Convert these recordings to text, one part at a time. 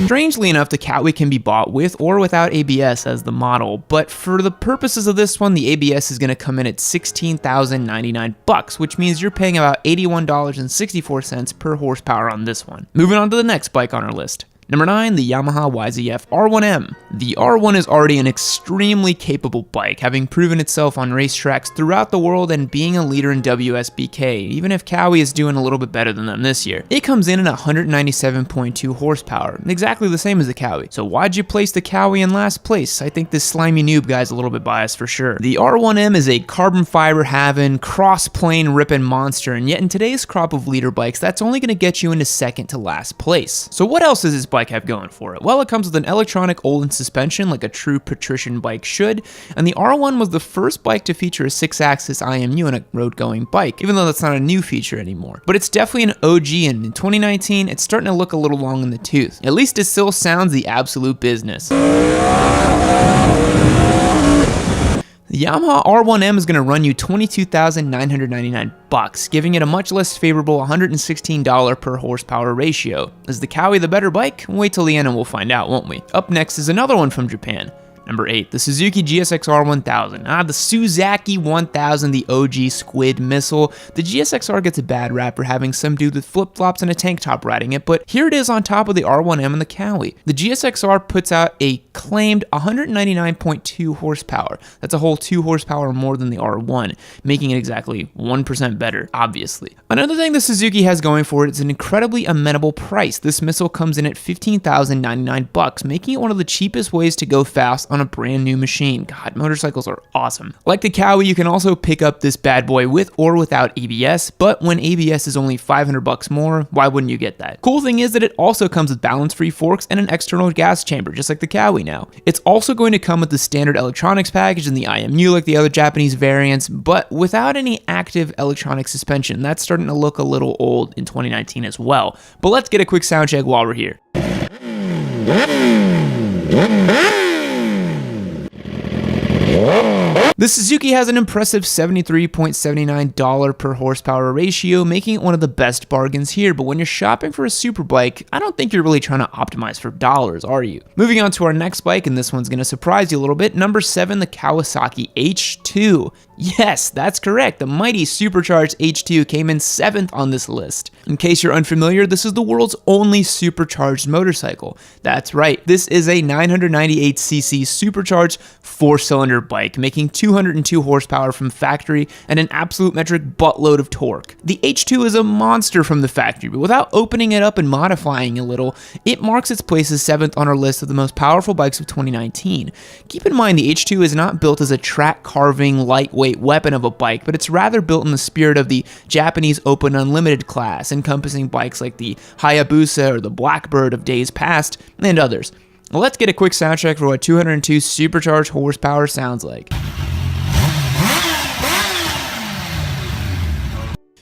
Strangely enough, the Kawi can be bought with or without ABS as the model, but for the purposes of this one, the ABS is going to come in at $16,099, which means you're paying about $81.64 per horsepower on this one. Moving on to the next bike on our list. Number 9, the Yamaha YZF R1M. The R1 is already an extremely capable bike, having proven itself on racetracks throughout the world and being a leader in WSBK, even if Kawi is doing a little bit better than them this year. It comes in at 197.2 horsepower, exactly the same as the Kawi. So why'd you place the Kawi in last place? I think this slimy noob guy's a little bit biased for sure. The R1M is a carbon fiber having, cross-plane ripping monster, and yet in today's crop of leader bikes, that's only going to get you into second to last place. So what else is this bike have going for it? Well, it comes with an electronic Öhlins suspension like a true patrician bike should, and the R1 was the first bike to feature a 6-axis IMU on a road-going bike, even though that's not a new feature anymore. But it's definitely an OG, and in 2019, it's starting to look a little long in the tooth. At least it still sounds the absolute business. The Yamaha R1M is going to run you $22,999, giving it a much less favorable $116 per horsepower ratio. Is the Kawi the better bike? Wait till the end and we'll find out, won't we? Up next is another one from Japan. Number 8, the Suzuki GSX-R 1000. The Suzaki 1000, the OG squid missile. The GSX-R gets a bad rap for having some dude with flip-flops and a tank top riding it, but here it is on top of the R1M and the Kawi. The GSX-R puts out a claimed 199.2 horsepower. That's a whole 2 horsepower more than the R1, making it exactly 1% better, obviously. Another thing the Suzuki has going for it is an incredibly amenable price. This missile comes in at $15,099, making it one of the cheapest ways to go fast on a brand new machine. God, motorcycles are awesome. Like the Kawi, you can also pick up this bad boy with or without ABS, but when ABS is only $500 more, why wouldn't you get that? Cool thing is that it also comes with balance-free forks and an external gas chamber, just like the Kawi now. It's also going to come with the standard electronics package and the IMU like the other Japanese variants, but without any active electronic suspension. That's starting to look a little old in 2019 as well. But let's get a quick sound check while we're here. The Suzuki has an impressive $73.79 per horsepower ratio, making it one of the best bargains here, but when you're shopping for a superbike, I don't think you're really trying to optimize for dollars, are you? Moving on to our next bike, and this one's going to surprise you a little bit, number 7, the Kawasaki H2. Yes, that's correct, the mighty supercharged H2 came in 7th on this list. In case you're unfamiliar, this is the world's only supercharged motorcycle. That's right, this is a 998cc supercharged 4-cylinder bike, making 202 horsepower from factory and an absolute metric buttload of torque. The H2 is a monster from the factory, but without opening it up and modifying a little, it marks its place as 7th on our list of the most powerful bikes of 2019. Keep in mind the H2 is not built as a track carving, lightweight weapon of a bike, but it's rather built in the spirit of the Japanese Open Unlimited class, encompassing bikes like the Hayabusa or the Blackbird of days past, and others. Let's get a quick sound check for what 202 supercharged horsepower sounds like.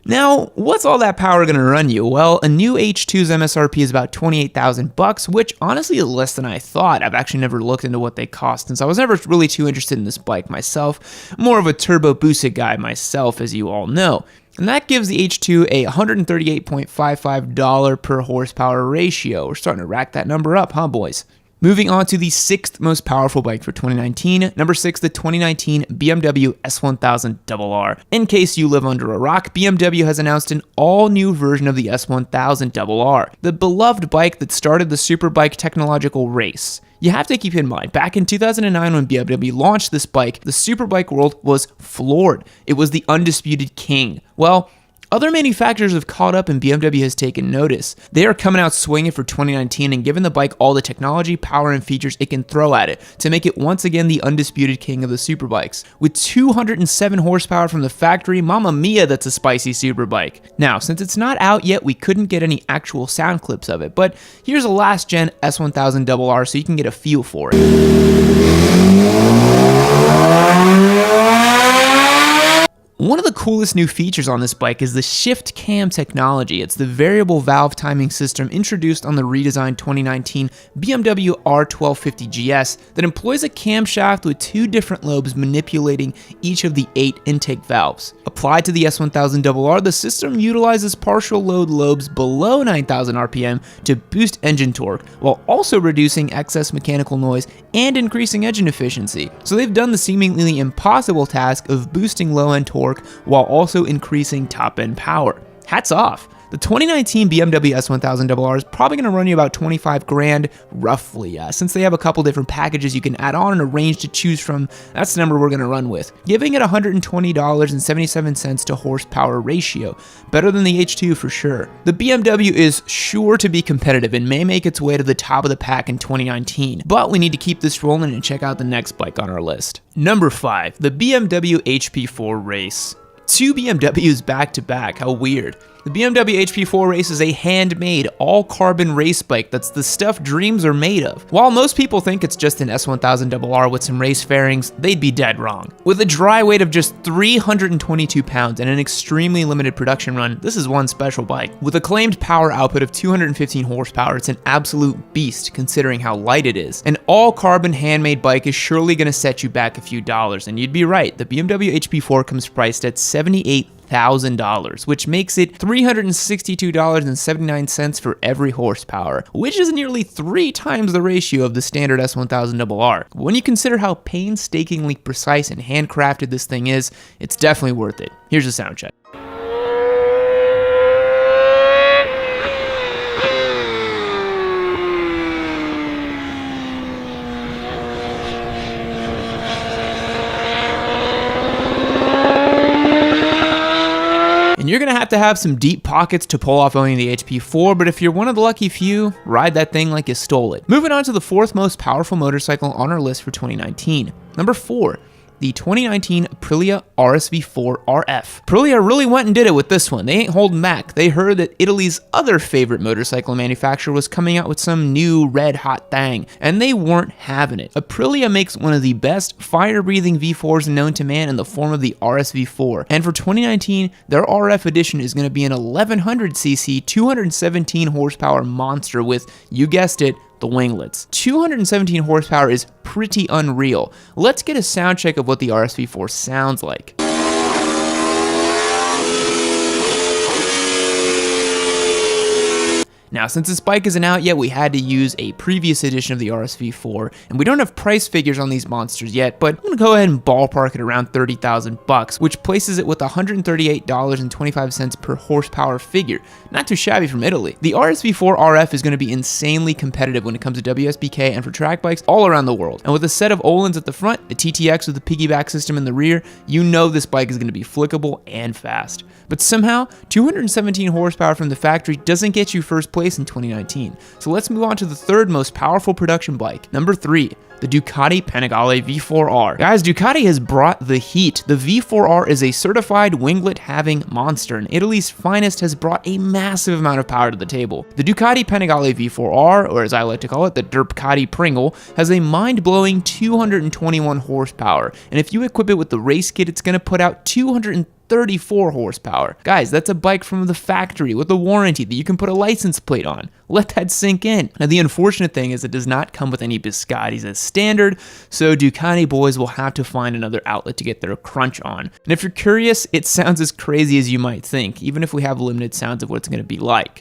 Now, what's all that power going to run you? Well, a new H2's MSRP is about $28,000, which honestly is less than I thought. I've actually never looked into what they cost since I was never really too interested in this bike myself. More of a turbo boosted guy myself, as you all know. And that gives the H2 a $138.55 per horsepower ratio. We're starting to rack that number up, huh, boys? Moving on to the 6th most powerful bike for 2019, number 6, the 2019 BMW S1000RR. In case you live under a rock, BMW has announced an all-new version of the S1000RR, the beloved bike that started the superbike technological race. You have to keep in mind, back in 2009 when BMW launched this bike, the superbike world was floored. It was the undisputed king. Well, other manufacturers have caught up and BMW has taken notice. They are coming out swinging for 2019 and giving the bike all the technology, power, and features it can throw at it to make it once again the undisputed king of the superbikes. With 207 horsepower from the factory, mamma mia, that's a spicy superbike. Now, since it's not out yet, we couldn't get any actual sound clips of it, but here's a last gen S1000RR so you can get a feel for it. One of the coolest new features on this bike is the Shift Cam technology. It's the variable valve timing system introduced on the redesigned 2019 BMW R1250 GS that employs a camshaft with 2 different lobes manipulating each of the 8 intake valves. Applied to the S1000RR, the system utilizes partial load lobes below 9,000 RPM to boost engine torque, while also reducing excess mechanical noise and increasing engine efficiency. So they've done the seemingly impossible task of boosting low-end torque while also increasing top-end power. Hats off! The 2019 BMW S1000RR is probably going to run you about 25 grand, roughly. Since they have a couple different packages you can add on and a range to choose from, that's the number we're going to run with, giving it $120.77 to horsepower ratio. Better than the H2 for sure. The BMW is sure to be competitive and may make its way to the top of the pack in 2019, but we need to keep this rolling and check out the next bike on our list. Number 5, the BMW HP4 Race. 2 BMWs back to back, how weird. The BMW HP4 Race is a handmade, all-carbon race bike that's the stuff dreams are made of. While most people think it's just an S1000RR with some race fairings, they'd be dead wrong. With a dry weight of just 322 pounds and an extremely limited production run, this is one special bike. With a claimed power output of 215 horsepower, it's an absolute beast considering how light it is. An all-carbon handmade bike is surely going to set you back a few dollars, and you'd be right, the BMW HP4 comes priced at $78,000, which makes it $362.79 for every horsepower, which is nearly 3 times the ratio of the standard S1000RR. When you consider how painstakingly precise and handcrafted this thing is, it's definitely worth it. Here's a sound check. And you're gonna have to have some deep pockets to pull off owning the HP4, but if you're one of the lucky few, ride that thing like you stole it. Moving on to the 4th most powerful motorcycle on our list for 2019. Number 4. The 2019 Aprilia RSV4 RF. Aprilia really went and did it with this one. They ain't holding back. They heard that Italy's other favorite motorcycle manufacturer was coming out with some new red hot thing, and they weren't having it. Aprilia makes one of the best fire-breathing V4s known to man in the form of the RSV4, and for 2019, their RF edition is going to be an 1100cc, 217 horsepower monster with, you guessed it, the winglets. 217 horsepower is pretty unreal. Let's get a sound check of what the RSV4 sounds like. Now, since this bike isn't out yet, we had to use a previous edition of the RSV4, and we don't have price figures on these monsters yet, but I'm gonna go ahead and ballpark it around 30,000 bucks, which places it with $138.25 per horsepower figure. Not too shabby from Italy. The RSV4 RF is gonna be insanely competitive when it comes to WSBK and for track bikes all around the world. And with a set of Öhlins at the front, a TTX with a piggyback system in the rear, you know this bike is gonna be flickable and fast. But somehow, 217 horsepower from the factory doesn't get you first place in 2019. So let's move on to the 3rd most powerful production bike. Number 3. The Ducati Panigale V4R. Guys, Ducati has brought the heat. The V4R is a certified winglet-having monster, and Italy's finest has brought a massive amount of power to the table. The Ducati Panigale V4R, or as I like to call it, the Derpcati Pringle, has a mind-blowing 221 horsepower, and if you equip it with the race kit, it's going to put out 234 horsepower. Guys, that's a bike from the factory with a warranty that you can put a license plate on. Let that sink in. Now, the unfortunate thing is it does not come with any Biscottis as standard, so Ducati boys will have to find another outlet to get their crunch on. And if you're curious, it sounds as crazy as you might think, even if we have limited sounds of what it's going to be like.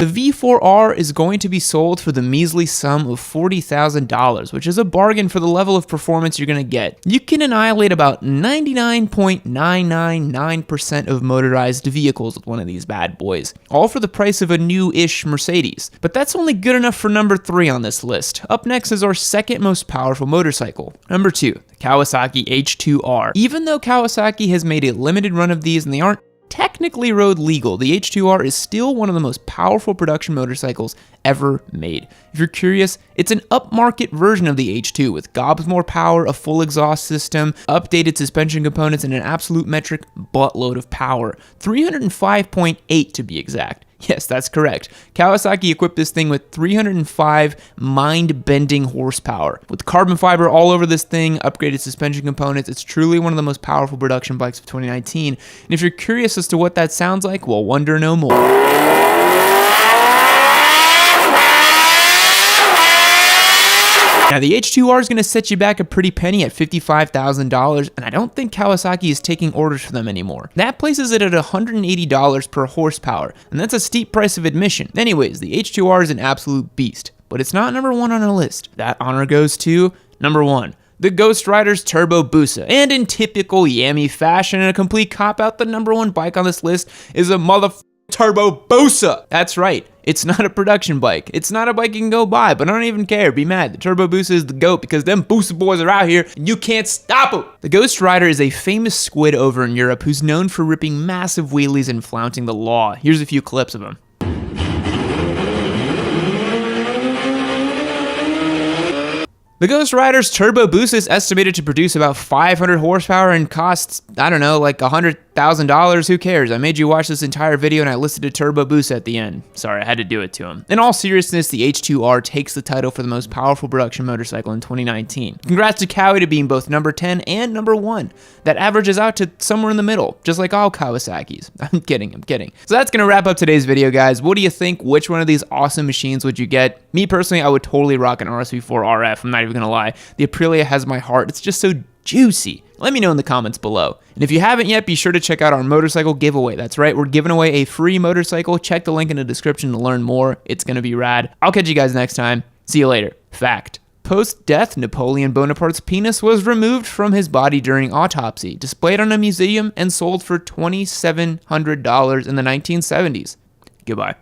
The V4R is going to be sold for the measly sum of $40,000, which is a bargain for the level of performance you're going to get. You can annihilate about 99.999% of motorized vehicles with one of these bad boys, all for the price of a new-ish Mercedes. But that's only good enough for number 3 on this list. Up next is our 2nd most powerful motorcycle. Number 2, the Kawasaki H2R. Even though Kawasaki has made a limited run of these and they aren't technically road legal, the H2R is still one of the most powerful production motorcycles ever made. If you're curious, it's an upmarket version of the H2 with gobs more power, a full exhaust system, updated suspension components, and an absolute metric buttload of power. 305.8 to be exact. Yes, that's correct. Kawasaki equipped this thing with 305 mind-bending horsepower. With carbon fiber all over this thing, upgraded suspension components, it's truly one of the most powerful production bikes of 2019. And if you're curious as to what that sounds like, well, wonder no more. Now, the H2R is going to set you back a pretty penny at $55,000, and I don't think Kawasaki is taking orders for them anymore. That places it at $180 per horsepower, and that's a steep price of admission. Anyways, the H2R is an absolute beast, but it's not number one on our list. That honor goes to number 1. The Ghost Rider's Turbo Busa. And in typical Yami fashion and a complete cop-out, the number 1 bike on this list is a Turbo Busa. That's right. It's not a production bike. It's not a bike you can go buy, but I don't even care. Be mad. The Turbo Busa is the GOAT because them Busa boys are out here and you can't stop them. The Ghost Rider is a famous squid over in Europe who's known for ripping massive wheelies and flaunting the law. Here's a few clips of him. The Ghost Rider's Turbo Busa is estimated to produce about 500 horsepower and costs, I don't know, like $100,000. Who cares? I made you watch this entire video and I listed a Turbo Busa at the end. Sorry, I had to do it to him. In all seriousness, the H2R takes the title for the most powerful production motorcycle in 2019. Congrats to Kawi to being both number 10 and number 1. That averages out to somewhere in the middle, just like all Kawasaki's. I'm kidding. So that's gonna wrap up today's video, guys. What do you think? Which one of these awesome machines would you get? Me personally, I would totally rock an RSV4 RF. I'm not even gonna lie. The Aprilia has my heart. It's just so juicy. Let me know in the comments below. And if you haven't yet, be sure to check out our motorcycle giveaway. That's right, we're giving away a free motorcycle. Check the link in the description to learn more. It's gonna be rad. I'll catch you guys next time. See you later. Fact. Post-death, Napoleon Bonaparte's penis was removed from his body during autopsy, displayed on a museum, and sold for $2,700 in the 1970s. Goodbye.